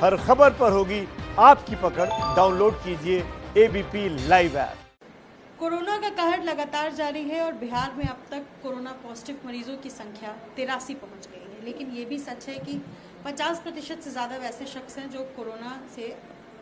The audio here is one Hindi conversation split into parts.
हर खबर पर होगी आपकी पकड़। डाउनलोड कीजिए एबीपी लाइव ऐप। कोरोना का कहर लगातार जारी है और बिहार में अब तक कोरोना पॉजिटिव मरीजों की संख्या 83 पहुंच गई है। लेकिन ये भी सच है कि 50% से ज़्यादा वैसे शख्स हैं जो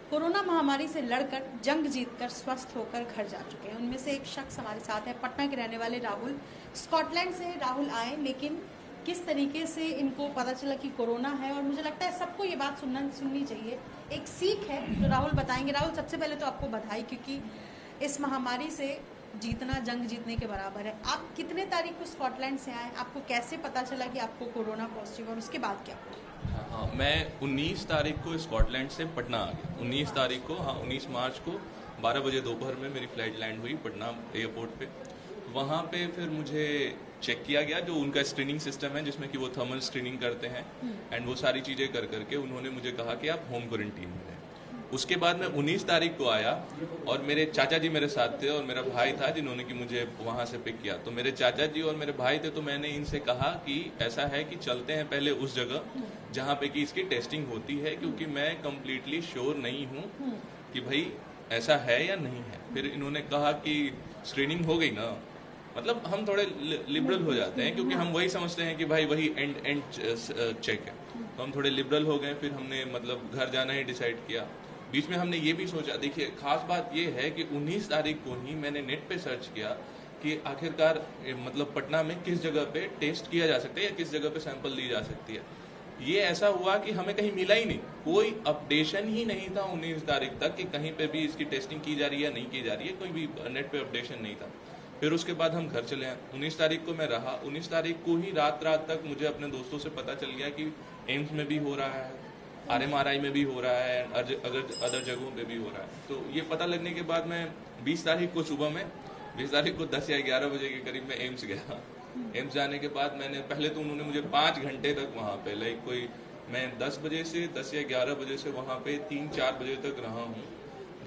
कोरोना महामारी से लड़कर जंग जीतकर स्वस्थ होकर घर जा चुके हैं। उनमें से एक शख्स हमारे साथ है, पटना के रहने वाले राहुल। स्कॉटलैंड से राहुल आए, लेकिन किस तरीके से इनको पता चला कि कोरोना है, और मुझे लगता है सबको ये बात सुननी चाहिए, एक सीख है जो राहुल बताएंगे। राहुल, सबसे पहले तो आपको बधाई, क्योंकि इस महामारी से जीतना जंग जीतने के बराबर है। आप कितने तारीख को स्कॉटलैंड से आए, आपको कैसे पता चला कि आपको कोरोना पॉजिटिव, और उसके बाद क्या हुआ? हाँ, मैं 19 तारीख को स्कॉटलैंड से पटना आ गया। 19 तारीख को, 19 मार्च को 12 बजे दोपहर में मेरी फ्लाइट लैंड हुई पटना एयरपोर्ट पे। वहाँ पे फिर मुझे चेक किया गया, जो उनका स्क्रीनिंग सिस्टम है जिसमें कि वो थर्मल स्क्रीनिंग करते हैं, एंड वो सारी चीज़ें कर करके उन्होंने मुझे कहा कि आप होम क्वारंटीन में रहें। उसके बाद मैं 19 तारीख को आया और मेरे चाचा जी मेरे साथ थे और मेरा भाई था जिन्होंने कि मुझे वहाँ से पिक किया। तो मेरे चाचा जी और मेरे भाई थे, तो मैंने इनसे कहा कि ऐसा है कि चलते हैं पहले उस जगह जहाँ पे कि इसकी टेस्टिंग होती है, क्योंकि मैं कम्प्लीटली श्योर नहीं हूँ कि भाई ऐसा है या नहीं है। फिर इन्होंने कहा कि स्क्रीनिंग हो गई ना, मतलब हम थोड़े लिबरल हो जाते हैं, क्योंकि हम वही समझते हैं कि भाई वही एंड चेक है, तो हम थोड़े लिबरल हो गए। फिर हमने मतलब घर जाना ही डिसाइड किया। बीच में हमने ये भी सोचा, देखिए खास बात ये है कि 19 तारीख को ही मैंने नेट पे सर्च किया कि आखिरकार मतलब पटना में किस जगह पे टेस्ट किया जा सकता है या किस जगह पे सैंपल ली जा सकती है। ये ऐसा हुआ कि हमें कहीं मिला ही नहीं, कोई अपडेशन ही नहीं था 19 तारीख तक कि कहीं पे भी इसकी टेस्टिंग की जा रही है या नहीं की जा रही है, कोई भी नेट पे अपडेशन नहीं था। फिर उसके बाद हम घर चले आए। 19 तारीख को मैं रहा। 19 तारीख को ही रात तक मुझे अपने दोस्तों से पता चल गया कि एम्स में भी हो रहा है, RMRI में भी हो रहा है, अदर जगहों पे भी हो रहा है। तो ये पता लगने के बाद मैं 20 तारीख को सुबह में 20 तारीख को 10 या 11 बजे के करीब में एम्स गया। एम्स जाने के बाद मैंने पहले तो उन्होंने मुझे 5 घंटे तक वहाँ पे मैं 10 बजे से 10 या 11 बजे से वहाँ पे 3-4 बजे तक रहा हूँ,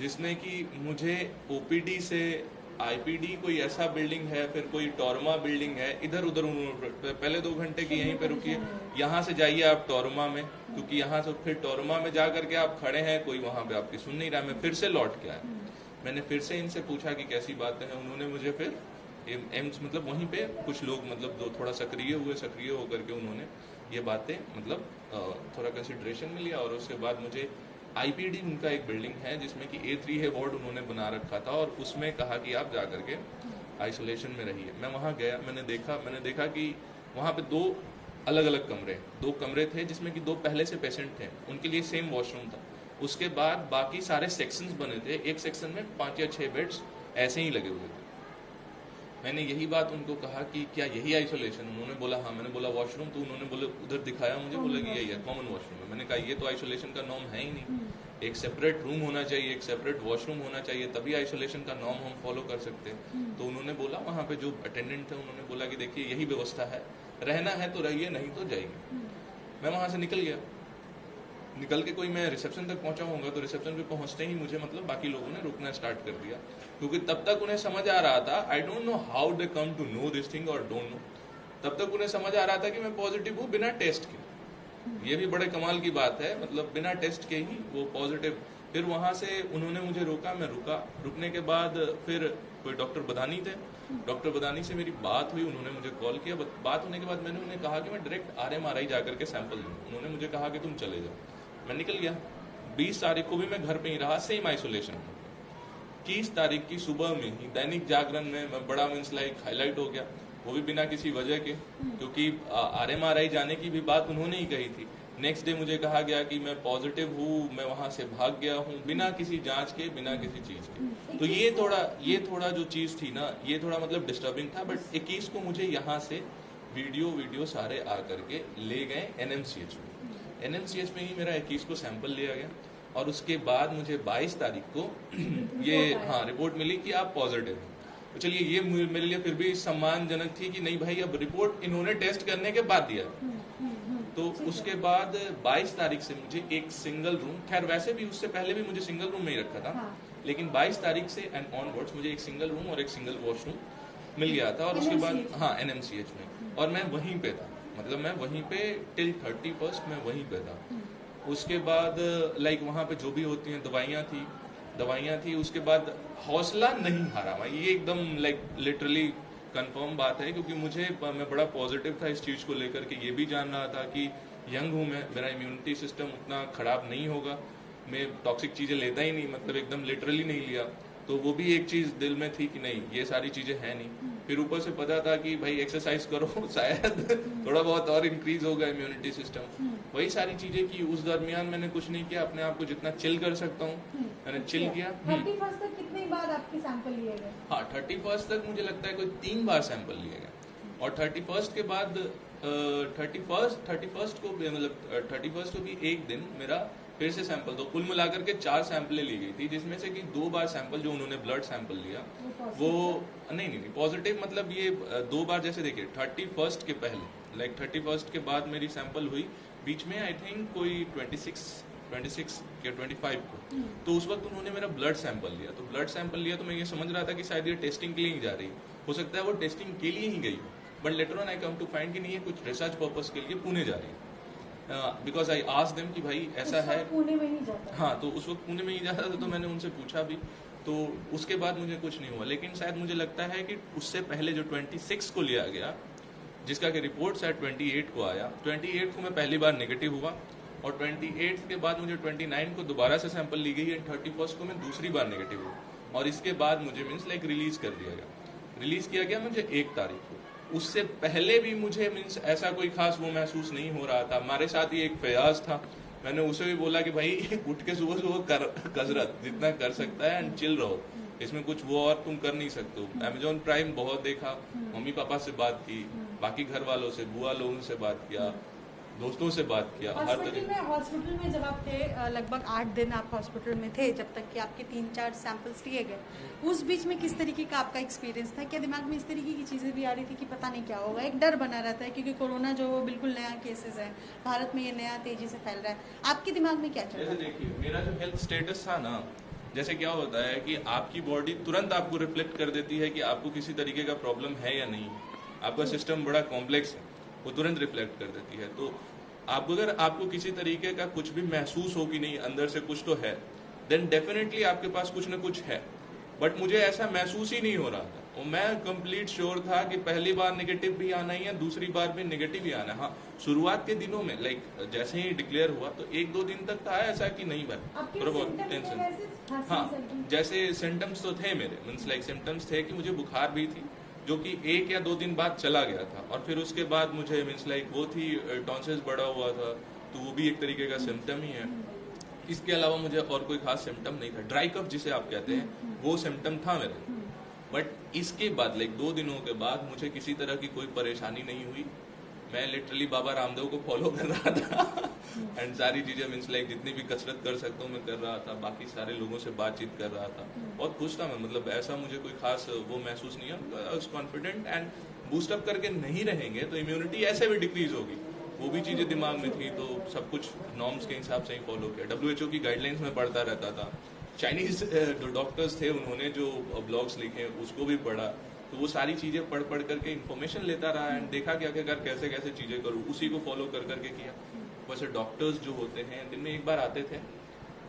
जिसमें कि मुझे OPD से IPD कोई ऐसा बिल्डिंग है, फिर कोई टॉरमा बिल्डिंग है, इधर उधर उन्होंने पहले 2 घंटे की यहीं पे रुकिए, यहाँ से जाइए आप टॉरमा में, क्योंकि यहाँ से फिर टॉरमा में जा करके आप खड़े हैं, कोई वहाँ पे आपकी सुन नहीं रहा। मैं फिर से लौट के आया। मैंने फिर से इनसे पूछा कि कैसी बातें हैं। उन्होंने मुझे फिर एम्स मतलब वहीं पे कुछ लोग मतलब जो थोड़ा सक्रिय होकर के उन्होंने ये बातें मतलब थोड़ा कंसिडरेशन में लिया। और उसके बाद मुझे IPD उनका एक बिल्डिंग है जिसमें कि A3 है वार्ड उन्होंने बना रखा था, और उसमें कहा कि आप जा करके आइसोलेशन में रहिए। मैं वहाँ गया, मैंने देखा कि वहाँ पे 2 अलग अलग कमरे थे, जिसमें कि 2 पहले से पेशेंट थे, उनके लिए सेम वॉशरूम था। उसके बाद बाकी सारे सेक्शंस बने थे, एक सेक्शन में 5 या 6 बेड्स ऐसे ही लगे हुए थे। मैंने यही बात उनको कहा कि क्या यही आइसोलेशन? उन्होंने बोला हाँ। मैंने बोला वॉशरूम? तो उन्होंने बोले उधर दिखाया मुझे, बोला कि यही है, कॉमन वॉशरूम है। मैंने कहा ये तो आइसोलेशन का नॉर्म है ही नहीं, एक सेपरेट रूम होना चाहिए, एक सेपरेट वॉशरूम होना चाहिए, तभी आइसोलेशन का नॉर्म हम फॉलो कर सकते हैं। तो उन्होंने बोला, वहाँ पे जो अटेंडेंट थे उन्होंने बोला कि देखिए यही व्यवस्था है, रहना है तो रहिए, नहीं तो जाइए। मैं वहाँ से निकल गया। निकल के मैं रिसेप्शन तक पहुंचा होऊंगा, तो रिसेप्शन पे पहुंचते ही मुझे मतलब बाकी लोगों ने रुकना स्टार्ट कर दिया, क्योंकि तब तक उन्हें समझ आ रहा था, I don't know how they come to know this thing और डोंट नो, तब तक उन्हें समझ आ रहा था कि मैं पॉजिटिव हूँ बिना टेस्ट के। ये भी बड़े कमाल की बात है, मतलब बिना टेस्ट के ही वो पॉजिटिव। फिर वहां से उन्होंने मुझे रोका, मैं रुका। रुकने के बाद फिर कोई डॉक्टर बदानी थे, डॉक्टर बदानी से मेरी बात हुई, उन्होंने मुझे कॉल किया। बात होने के बाद मैंने उन्हें कहा कि मैं डायरेक्ट RMRI जाकर के सैंपल दूँ। उन्होंने मुझे कहा कि तुम चले जाओ। मैं निकल गया। 20 तारीख को भी मैं घर पे ही रहा, सेम आइसोलेशन। 30 तारीख की सुबह में ही दैनिक जागरण में मैं बड़ा हाईलाइट हो गया, वो भी बिना किसी वजह के, क्योंकि RMRI जाने की भी बात उन्होंने ही कही थी। नेक्स्ट डे मुझे कहा गया कि मैं पॉजिटिव हूँ, मैं वहां से भाग गया हूँ, बिना किसी जांच के, बिना किसी चीज के। तो ये थोड़ा जो चीज थी ना, ये थोड़ा मतलब डिस्टर्बिंग था। बट 21 को मुझे यहाँ से वीडियो सारे आ करके ले गए NMCH में। NMCH में ही मेरा 21 को सैंपल लिया गया, और उसके बाद मुझे 22 तारीख को ये रिपोर्ट मिली कि आप पॉजिटिव हैं। तो चलिए ये मेरे लिए फिर भी सम्मानजनक थी कि नहीं भाई, अब रिपोर्ट इन्होंने टेस्ट करने के बाद दिया। तो उसके बाद 22 तारीख से मुझे एक सिंगल रूम, खैर वैसे भी उससे पहले भी मुझे सिंगल रूम में ही रखा था, लेकिन 22 तारीख से एंड ऑनवर्ड्स मुझे एक सिंगल रूम और एक सिंगल वॉशरूम मिल गया था। और उसके बाद NMCH में, और मैं वहीं पे था, मतलब मैं वहीं पे टिल 31st मैं वहीं पे था। उसके बाद लाइक वहाँ पे जो भी होती हैं दवाइयाँ थी। उसके बाद हौसला नहीं हारा मैं, ये एकदम लाइक लिटरली कंफर्म बात है, क्योंकि मैं बड़ा पॉजिटिव था इस चीज़ को लेकर के। ये भी जान रहा था कि यंग हूँ मैं, मेरा इम्यूनिटी सिस्टम उतना खराब नहीं होगा, मैं टॉक्सिक चीज़ें लेता ही नहीं, मतलब एकदम लिटरली नहीं लिया। तो वो भी एक चीज़ दिल में थी कि नहीं ये सारी चीज़ें हैं नहीं। फिर ऊपर से पता था कि भाई एक्सरसाइज करो शायद थोड़ा बहुत और इंक्रीज होगा इम्यूनिटी सिस्टम। वही सारी चीज़ें की। उस दरमियान मैंने कुछ नहीं किया, अपने आप को जितना चिल कर सकता हूँ मैंने चिल किया। 31 तक कितनी बार आपके सैंपल लिए गए? हाँ 31 तक मुझे लगता है कोई 3 बार सैंपल लिए गए, और 31 के बाद 31 को भी मतलब 31 को भी एक दिन मेरा फिर से सैंपल, तो कुल मिलाकर के 4 सैंपलें ली गई थी, जिसमें से कि 2 बार सैंपल जो उन्होंने ब्लड सैंपल लिया वो नहीं पॉजिटिव, मतलब ये 2 बार जैसे देखिए 31 के पहले लाइक 31 के बाद मेरी सैंपल हुई, बीच में आई थिंक कोई 26 या 25 को, तो उस वक्त उन्होंने मेरा ब्लड सैंपल लिया। तो ब्लड सैंपल लिया तो मैं ये समझ रहा था कि शायद ये टेस्टिंग के लिए ही जा रही हो सकता है वो टेस्टिंग के लिए ही गई हो, but later on I come to find कि नहीं ये कुछ रिसर्च पर्पस के लिए पुणे जा रही है। बिकॉज आई आस्क्ड देम कि भाई ऐसा है पुणे में ही जाता। हाँ, तो उस वक्त पुणे में ही जाता था, तो मैंने उनसे पूछा भी, तो उसके बाद मुझे कुछ नहीं हुआ। लेकिन शायद मुझे लगता है कि उससे पहले जो 26 को लिया गया, जिसका कि रिपोर्ट शायद 28 को आया, 28 को मैं पहली बार नेगेटिव हुआ, और 28 के बाद मुझे 29 को दोबारा से सैंपल ली गई, एंड 31 को मैं दूसरी बार नेगेटिव हुआ, और इसके बाद मुझे मीन्स लाइक रिलीज किया गया मुझे 1 तारीख को। उससे पहले भी मुझे मीन्स ऐसा कोई खास वो महसूस नहीं हो रहा था। हमारे साथ ही एक फयाज था, मैंने उसे भी बोला कि भाई उठ के सुबह कर कसरत जितना कर सकता है एंड चिल रहो, इसमें कुछ वो और तुम कर नहीं सकते हो। अमेजॉन प्राइम बहुत देखा, मम्मी पापा से बात की, बाकी घर वालों से, बुआ लोगों से बात किया, दोस्तों से बात किया, हर तरह। हॉस्पिटल में जब आप थे, लगभग 8 दिन आप हॉस्पिटल में थे, जब तक कि आपके 3-4 सैंपल्स लिए गए, उस बीच में किस तरीके का आपका एक्सपीरियंस था? क्या दिमाग में इस तरीके की चीज़ें भी आ रही थी कि पता नहीं क्या होगा? एक डर बना रहता है क्योंकि कोरोना जो बिल्कुल नया केसेस है, भारत में ये नया तेजी से फैल रहा है। आपके दिमाग में क्या चल रहा है? देखिए मेरा जो हेल्थ स्टेटस था ना, जैसे क्या होता है कि आपकी बॉडी तुरंत आपको रिफ्लेक्ट कर देती है कि आपको किसी तरीके का प्रॉब्लम है या नहीं। आपका सिस्टम बड़ा कॉम्प्लेक्स है, वो तुरंत रिफ्लेक्ट कर देती है। तो अगर आपको किसी तरीके का कुछ भी महसूस हो कि नहीं अंदर से कुछ तो है, देन डेफिनेटली आपके पास कुछ ना कुछ है। बट मुझे ऐसा महसूस ही नहीं हो रहा था, और मैं कंप्लीट श्योर था कि पहली बार नेगेटिव भी आना ही है, दूसरी बार भी नेगेटिव ही आना है। हाँ, शुरुआत के दिनों में लाइक जैसे ही डिक्लेयर हुआ तो 1-2 दिन तक था ऐसा कि नहीं भाई थोड़ा बहुत टेंशन। हाँ, जैसे सिम्टम्स तो थे मेरे, मीन्स लाइक सिम्टम्स थे कि मुझे बुखार भी थी, जो कि 1 या 2 दिन बाद चला गया था, और फिर उसके बाद मुझे मीन्स लाइक वो थी टॉन्सिल्स बड़ा हुआ था, तो वो भी एक तरीके का सिम्टम ही है। इसके अलावा मुझे और कोई खास सिम्टम नहीं था। ड्राई कफ जिसे आप कहते हैं वो सिम्टम था मेरे, बट इसके बाद लाइक 2 दिनों के बाद मुझे किसी तरह की कोई परेशानी नहीं हुई। मैं लिटरली बाबा रामदेव को फॉलो कर रहा था एंड सारी चीजें मीन्स लाइक जितनी भी कसरत कर सकता हूँ मैं कर रहा था, बाकी सारे लोगों से बातचीत कर रहा था, बहुत खुश था मैं। मतलब ऐसा मुझे कोई खास वो महसूस नहीं है। I was confident and boost up करके नहीं रहेंगे तो इम्यूनिटी ऐसे भी डिक्रीज होगी, वो भी चीजें दिमाग में थी। तो सब कुछ नॉर्म्स के हिसाब से ही फॉलो किया। WHO की गाइडलाइंस में पढ़ता रहता था, चाइनीज जो डॉक्टर्स थे उन्होंने जो ब्लॉग्स लिखे उसको भी पढ़ा, तो वो सारी चीजें पढ़ करके इन्फॉर्मेशन लेता रहा एंड देखा कि आखिरकार कैसे कैसे चीजें करूँ, उसी को फॉलो करके किया। वैसे डॉक्टर्स जो होते हैं दिन में 1 बार आते थे,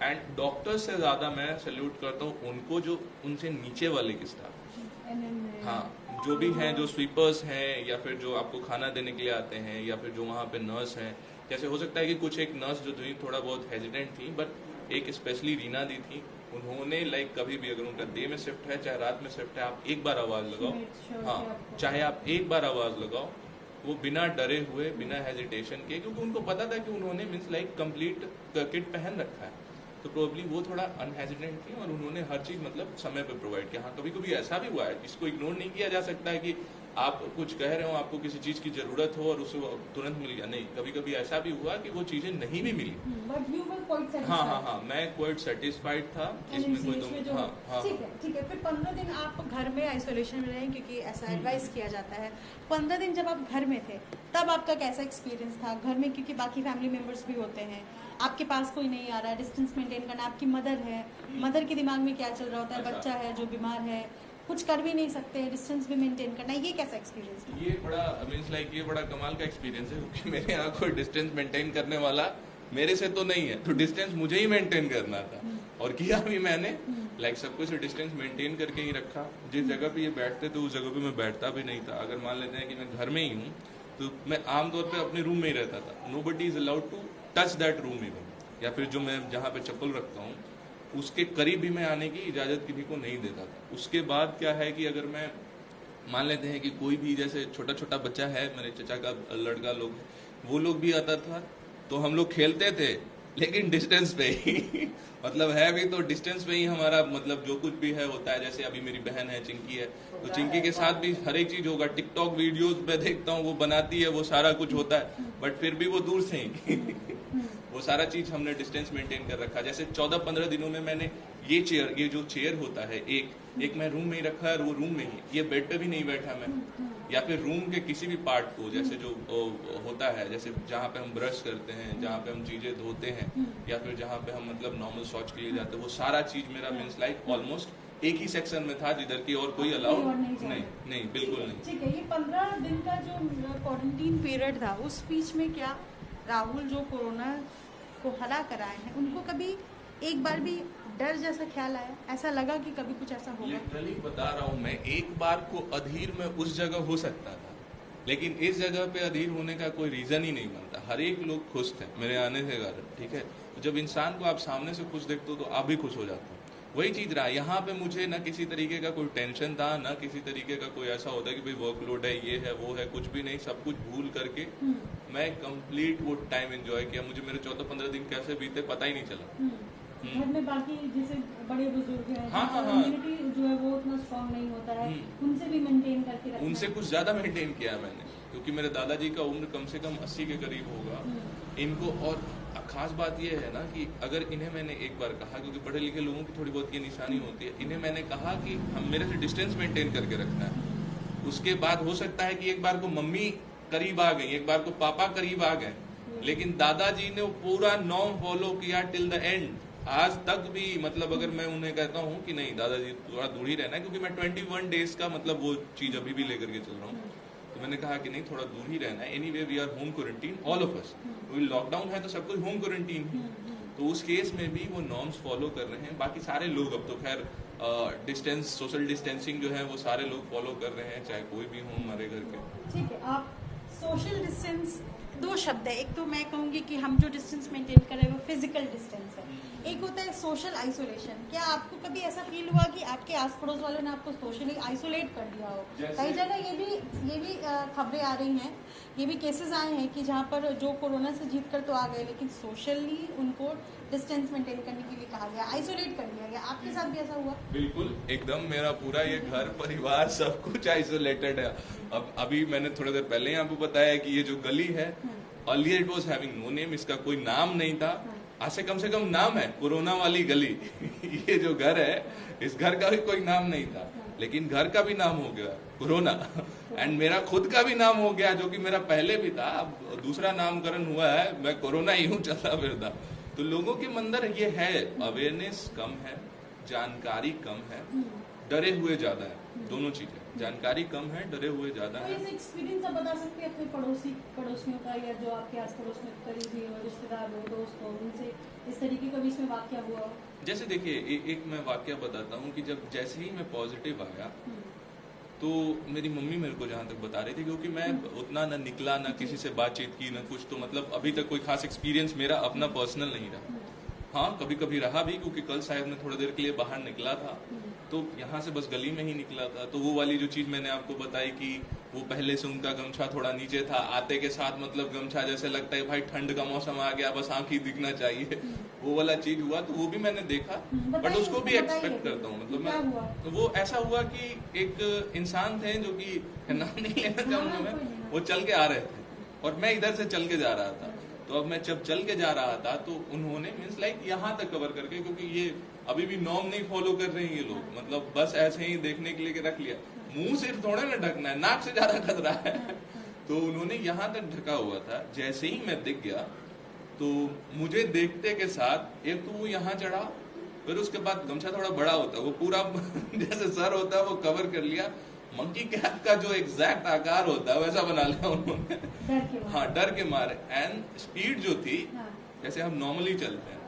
एंड डॉक्टर्स से ज्यादा मैं सैल्यूट करता हूँ उनको जो उनसे नीचे वाले की स्टाफ, हाँ, जो भी हैं, जो स्वीपर्स हैं, या फिर जो आपको खाना देने के लिए आते हैं, या फिर जो वहाँ पे नर्स हैं। जैसे हो सकता है कि कुछ एक नर्स जो थी थोड़ा बहुत हेजिटेंट थी, बट एक स्पेशली रीना दी थी, उन्होंने लाइक कभी भी अगर उनका डे में शिफ्ट है चाहे रात में शिफ्ट है, आप 1 बार आवाज लगाओ, हाँ, चाहे आप 1 बार आवाज लगाओ, वो बिना डरे हुए, बिना हेजिटेशन के, क्योंकि उनको पता था कि उन्होंने मीन्स लाइक कंप्लीट किट पहन रखा है, तो प्रोबेबली वो थोड़ा अनहेजिटेंट थी और उन्होंने हर चीज मतलब समय पे प्रोवाइड किया। हाँ, कभी कभी ऐसा भी हुआ है, इसको इग्नोर नहीं किया जा सकता है कि आप कुछ कह रहे हो, आपको किसी चीज की जरूरत हो और उसे तुरंत मिल गया, नहीं, कभी कभी ऐसा भी हुआ कि वो चीजें नहीं भी मिली। हाँ, मैं क्वाइट सेटिस्फाइड था इसमें, कोई तो हाँ। ठीक है। फिर 15 दिन आप घर में आइसोलेशन में रहे, क्योंकि ऐसा एडवाइस किया जाता है। 15 दिन जब आप घर में थे तब आपका कैसा एक्सपीरियंस था घर में? क्योंकि बाकी फैमिली मेंबर्स भी होते हैं, आपके पास कोई नहीं आ रहा है, डिस्टेंस मेंटेन करना, आपकी मदर है, मदर के दिमाग में क्या चल रहा होता है? बच्चा है जो बीमार है, कुछ कर भी नहीं सकते, डिस्टेंस भी मेंटेन करना, ये कैसा एक्सपीरियंस था? ये बड़ा मीन्स लाइक ये बड़ा कमाल का एक्सपीरियंस है, क्योंकि मेरे यहाँ कोई डिस्टेंस मेंटेन करने वाला मेरे से तो नहीं है, तो डिस्टेंस मुझे ही मेंटेन करना था और किया भी मैंने। लाइक सब कुछ डिस्टेंस मेंटेन करके ही रखा। जिस जगह पे ये बैठते थे उस जगह पे मैं बैठता भी नहीं था। अगर मान लेते हैं कि मैं घर में ही हूँ तो मैं आमतौर पे अपने रूम में ही रहता था। Nobody is allowed to touch that room even, या फिर जो मैं जहाँ पे चप्पल रखता हूँ उसके करीब भी मैं आने की इजाज़त किसी को नहीं देता था। उसके बाद क्या है कि अगर मैं मान लेते हैं कि कोई भी जैसे छोटा छोटा बच्चा है, मेरे चचा का लड़का लोग, वो लोग भी आता था तो हम लोग खेलते थे लेकिन डिस्टेंस पे ही मतलब है भी तो डिस्टेंस पे ही हमारा मतलब जो कुछ भी है होता है। जैसे अभी मेरी बहन है चिंकी है, तो चिंकी के साथ भी हर एक चीज होगा। टिकटॉक वीडियोस पे देखता हूँ वो बनाती है, वो सारा कुछ होता है, बट फिर भी वो दूर से ही वो सारा चीज हमने डिस्टेंस मेंटेन कर रखा। जैसे 14-15 दिनों में मैंने ये जो चेयर होता है एक मैं रूम में ही रखा है और वो रूम में ही, ये बेड पे भी नहीं बैठा मैं, या फिर रूम के किसी भी पार्ट को जैसे जो होता है, जैसे जहाँ पे हम ब्रश करते हैं, जहाँ पे हम चीजें धोते हैं, या फिर जहाँ पे हम मतलब नॉर्मल शौच के लिए जाते हैं, वो सारा चीज मेरा मीन्स लाइक ऑलमोस्ट एक ही सेक्शन में था जिधर की और कोई अलाउड नहीं बिल्कुल नहीं। ठीक है, ये 15 दिन का जो क्वारंटीन पीरियड था उस बीच में क्या राहुल जो कोरोना को हरा कर आए हैं उनको कभी एक बार भी डर जैसा ख्याल आया, ऐसा लगा कि कभी कुछ ऐसा होगा? लिटरली बता रहा हूँ मैं, एक बार को अधीर में उस जगह हो सकता था, लेकिन इस जगह पे अधीर होने का कोई रीजन ही नहीं बनता। हर एक लोग खुश थे मेरे आने से कारण, ठीक है। तो जब इंसान को आप सामने से खुश देखते हो तो आप भी खुश हो जाते हो। वही चीज रहा यहाँ पे, मुझे ना किसी तरीके का कोई टेंशन था, ना किसी तरीके का कोई ऐसा होता है कि भाई वर्कलोड है, ये है वो है, कुछ भी नहीं। सब कुछ भूल करके मैं कंप्लीट वो टाइम एंजॉय किया। मुझे मेरे 14-15 दिन कैसे बीते पता ही नहीं चला। घर में बाकी जैसे बड़े बुजुर्ग हैं, हाँ। इम्यूनिटी जो है वो उतना स्ट्रांग नहीं होता है, उनसे भी मेंटेन करके रखना। उनसे कुछ ज्यादा मेंटेन किया मैंने, क्योंकि मेरे दादाजी का उम्र कम से कम 80 के करीब होगा इनको। और खास बात यह है ना कि अगर इन्हें मैंने एक बार कहा, क्योंकि पढ़े लिखे लोगों की थोड़ी बहुत ये निशानी होती है, इन्हें मैंने कहा कि हम मेरे से डिस्टेंस मेंटेन करके रखना है। उसके बाद हो सकता है कि एक बार को मम्मी करीब आ गई, एक बार को पापा करीब आ गए, लेकिन दादाजी ने वो पूरा नॉर्म फॉलो किया टिल द एंड। आज तक भी मतलब अगर मैं उन्हें कहता हूँ कि नहीं दादाजी थोड़ा दूर ही रहना है, क्योंकि मैं 21 डेज का मतलब वो चीज अभी भी लेकर के चल रहा हूँ, तो मैंने कहा कि नहीं थोड़ा दूर ही रहना है। Anyway we are home quarantine all of us, lockdown है तो सब कुछ होम क्वारंटीन है, तो उस केस में भी वो नॉर्म्स फॉलो कर रहे हैं। बाकी सारे लोग अब तो खैर डिस्टेंस, सोशल डिस्टेंसिंग जो है वो सारे लोग फॉलो कर रहे हैं, चाहे कोई भी हो हमारे घर के। ठीक है, आप सोशल डिस्टेंस, दो शब्द है, एक तो मैं कहूँगी कि हम जो डिस्टेंस मेंटेन कर रहे हैं वो फिजिकल डिस्टेंस है, एक होता है सोशल आइसोलेशन। क्या आपको कभी ऐसा फील हुआ कि आपके आस पड़ोस वालों ने आपको सोशली आइसोलेट कर दिया हो? कई जगह ये भी खबरें आ रही हैं, ये भी केसेस आए हैं कि जहाँ पर जो कोरोना से जीत कर तो आ गए, लेकिन सोशली उनको डिस्टेंस मेंटेन करने के लिए कहा गया, आइसोलेट कर दिया गया। आपके साथ भी ऐसा हुआ? बिल्कुल, एकदम मेरा पूरा ये घर परिवार सब कुछ आइसोलेटेड है। अब अभी मैंने थोड़ी देर पहले ही आपको बताया कि ये जो गली है, earlier it was having no name, इसका कोई नाम नहीं था। आज से कम नाम है कोरोना वाली गली ये जो घर है, इस घर का भी कोई नाम नहीं था, लेकिन घर का भी नाम हो गया कोरोना, एंड मेरा खुद का भी नाम हो गया, जो कि मेरा पहले भी था। अब दूसरा नामकरण हुआ है, मैं कोरोना ही हूँ चलता फिरता। तो लोगों के अंदर ये है, अवेयरनेस कम है, जानकारी कम है, डरे हुए ज्यादा है, दोनों चीजें, जानकारी कम है, डरे हुए ज्यादा है। कोई एक्सपीरियंस आप बता सकते हैं अपने पड़ोसियों का, या जो आपके आस पड़ोस में करीबी हो, रिश्तेदार हो, दोस्त हो, उनसे इस तरीके का भी इसमें वाकया हुआ हो? जैसे देखिए एक मैं वाकया बताता हूँ कि जब जैसे ही मैं पॉजिटिव आया तो मेरी मम्मी मेरे को जहाँ तक बता रही थी, क्योंकि मैं उतना ना निकला, ना किसी से बातचीत की, ना कुछ, तो मतलब अभी तक कोई खास एक्सपीरियंस मेरा अपना पर्सनल नहीं रहा। हाँ कभी कभी रहा भी, क्योंकि कल शायद मैं थोड़ी देर के लिए बाहर निकला था, तो यहाँ से बस गली में ही निकला था, तो वो वाली जो चीज मैंने आपको बताई कि वो पहले से उनका गमछा थोड़ा नीचे था, आते के साथ मतलब गमछा जैसे लगता है भाई ठंड का मौसम आ गया, बस आंख ही दिखना चाहिए, वो वाला चीज हुआ, तो वो भी मैंने देखा, बट उसको भी एक्सपेक्ट करता हूँ। मतलब मैं, तो वो ऐसा हुआ कि एक इंसान थे जो कि नाम नहीं लेना चाहूंगा मैं, वो चल के आ रहे थे और मैं इधर से चल के जा रहा था। तो अब मैं जब चल के जा रहा था तो उन्होंने मीन्स लाइक यहाँ तक कवर करके, क्योंकि ये अभी भी नॉर्म नहीं फॉलो कर रहे हैं ये लोग, मतलब बस ऐसे ही देखने के लिए रख लिया, मुंह सिर्फ थोड़े ना ढकना है, नाक से ज्यादा खतरा है तो उन्होंने यहाँ तक ढका हुआ था। जैसे ही मैं दिख गया तो मुझे देखते के साथ एक तो वो यहाँ चढ़ा, फिर उसके बाद गमछा थोड़ा बड़ा होता है, वो पूरा जैसे सर होता है वो कवर कर लिया, मंकी कैप का जो एग्जैक्ट आकार होता है वैसा बना लिया उन्होंने, हाँ डर के मारे। एंड स्पीड जो थी जैसे हम नॉर्मली चलते हैं,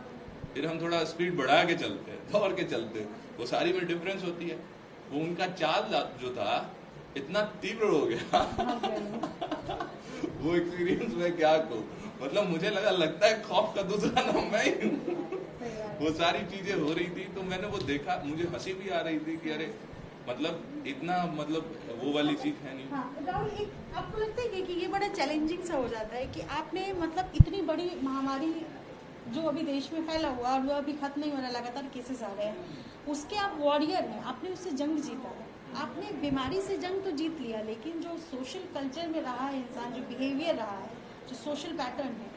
फिर हम थोड़ा स्पीड बढ़ा के चलते हैं, दौड़ के चलते हैं, वो सारी में डिफरेंस होती है। वो उनका चाल जो था इतना तीव्र हो गया वो एक्सपीरियंस में क्या कहूँ, मतलब मुझे लगता है खौफ का दूसरा नाम मैं ही हूँ। वो सारी चीजें हो रही थी तो मैंने वो देखा, मुझे हंसी भी आ रही थी कि अरे मतलब इतना मतलब वो वाली चीज है नहीं। हाँ, राहुल, एक आपको लगता है कि ये बड़ा चैलेंजिंग सा हो जाता है कि आपने मतलब इतनी बड़ी महामारी जो अभी देश में फैला हुआ और वो अभी खत्म नहीं हो रहा, लगातार केसेस आ रहे हैं, उसके आप वॉरियर हैं, आपने उससे जंग जीता है, आपने बीमारी से जंग तो जीत लिया, लेकिन जो सोशल कल्चर में रहा है इंसान, जो बिहेवियर रहा है, जो सोशल पैटर्न है,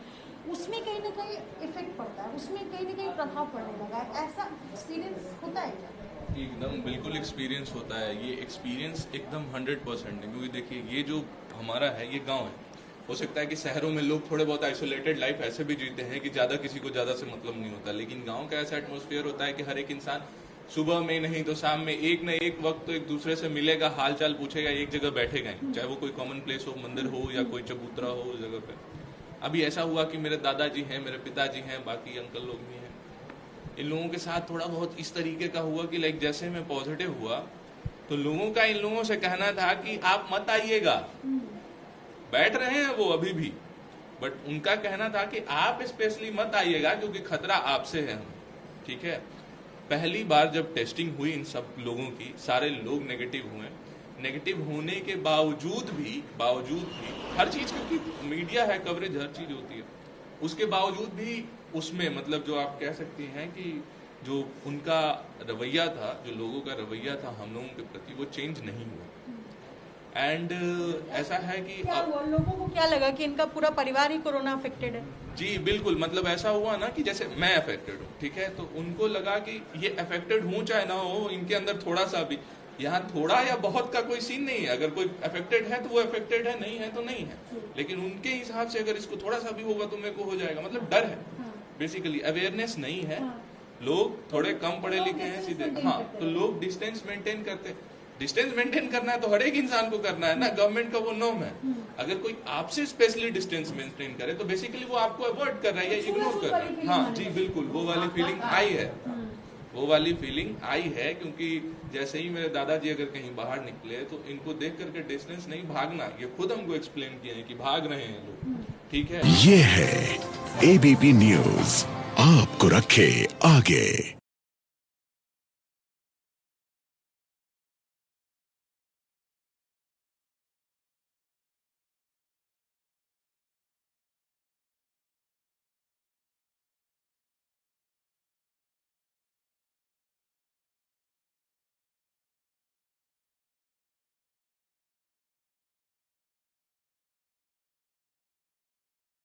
उसमें कहीं ना कहीं इफेक्ट पड़ता है, उसमें कहीं ना कहीं प्रभाव पड़ने लगा है। ऐसा एक्सपीरियंस होता है क्या? एकदम बिल्कुल एक्सपीरियंस होता है। ये एक्सपीरियंस एकदम 100% है, क्योंकि देखिए ये जो हमारा है ये गांव है। हो सकता है कि शहरों में लोग थोड़े बहुत आइसोलेटेड लाइफ ऐसे भी जीते हैं कि ज्यादा किसी को ज्यादा से मतलब नहीं होता, लेकिन गांव का ऐसा एटमोस्फेयर होता है कि हर एक इंसान सुबह में नहीं तो शाम में एक न एक वक्त तो एक दूसरे से मिलेगा, हाल चाल पूछेगा, एक जगह बैठेगा ही, चाहे वो कोई कॉमन प्लेस हो, मंदिर हो या कोई चबूतरा हो उस जगह पे। अभी ऐसा हुआ कि मेरे दादाजी हैं, मेरे पिताजी हैं, बाकी अंकल लोग भी हैं, इन लोगों के साथ थोड़ा बहुत इस तरीके का हुआ कि लाइक जैसे मैं पॉजिटिव हुआ तो लोगों का इन लोगों से कहना था कि आप मत आइएगा, बैठ रहे हैं वो अभी भी, बट उनका कहना था कि आप स्पेशली मत आइएगा क्योंकि खतरा आपसे है हम। ठीक है, पहली बार जब टेस्टिंग हुई इन सब लोगों की, सारे लोग नेगेटिव हुए, नेगेटिव होने के बावजूद भी हर चीज, क्योंकि मीडिया है, कवरेज हर चीज होती है, उसके बावजूद भी उसमें मतलब जो आप कह सकती हैं कि जो उनका रवैया था, जो लोगों का रवैया था हम लोगों के प्रति, वो चेंज नहीं हुआ। एंड ऐसा है कि लोगों को क्या लगा कि इनका पूरा परिवार ही कोरोना अफेक्टेड है? जी बिल्कुल, मतलब ऐसा हुआ ना कि जैसे मैं अफेक्टेड हूँ, ठीक है, तो उनको लगा कि ये अफेक्टेड हूँ चाहे ना हो, इनके अंदर थोड़ा सा भी, यहाँ थोड़ा या बहुत का कोई सीन नहीं है, अगर कोई अफेक्टेड है तो वो अफेक्टेड है, नहीं है तो नहीं है, लेकिन उनके हिसाब से अगर इसको थोड़ा सा भी होगा तो मेरे को हो जाएगा, मतलब डर है, बेसिकली अवेयरनेस नहीं है, लोग थोड़े कम पढ़े लिखे हैं सीधे, हाँ, तो लोग डिस्टेंस मेंटेन करते हैं। डिस्टेंस मेंटेन करना है तो हर एक इंसान को करना है ना, गवर्नमेंट का वो नॉर्म है। अगर कोई आपसे स्पेशली डिस्टेंस मेंटेन करे तो बेसिकली वो आपको अवॉइड कर रहा है या इग्नोर कर रहा है। हाँ जी बिल्कुल, वो वाली फीलिंग आई है, वो वाली फीलिंग आई है, क्योंकि जैसे ही मेरे दादाजी अगर कहीं बाहर निकले तो इनको देख करके डिस्टेंस नहीं भागना, ये खुद हमको एक्सप्लेन किया है कि भाग रहे हैं लोग। ठीक है, ये है एबीपी न्यूज, आपको रखे आगे।